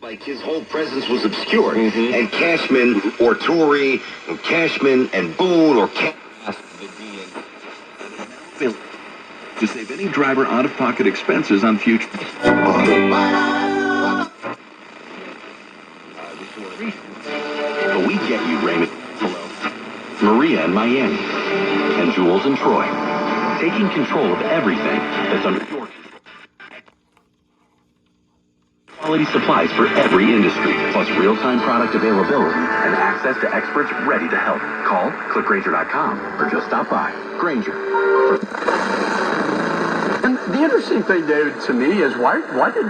Like his whole presence was obscured. And Cashman or Tory, and Cashman and Boone or to save any driver out-of-pocket expenses on future. But we get you, Raymond. Maria in Miami, and Jules in Troy, taking control of everything that's under your control. Quality supplies for every industry, plus real-time product availability and access to experts ready to help. Call, clickgranger.com, or just stop by. Granger. And the interesting thing, David, to me is why did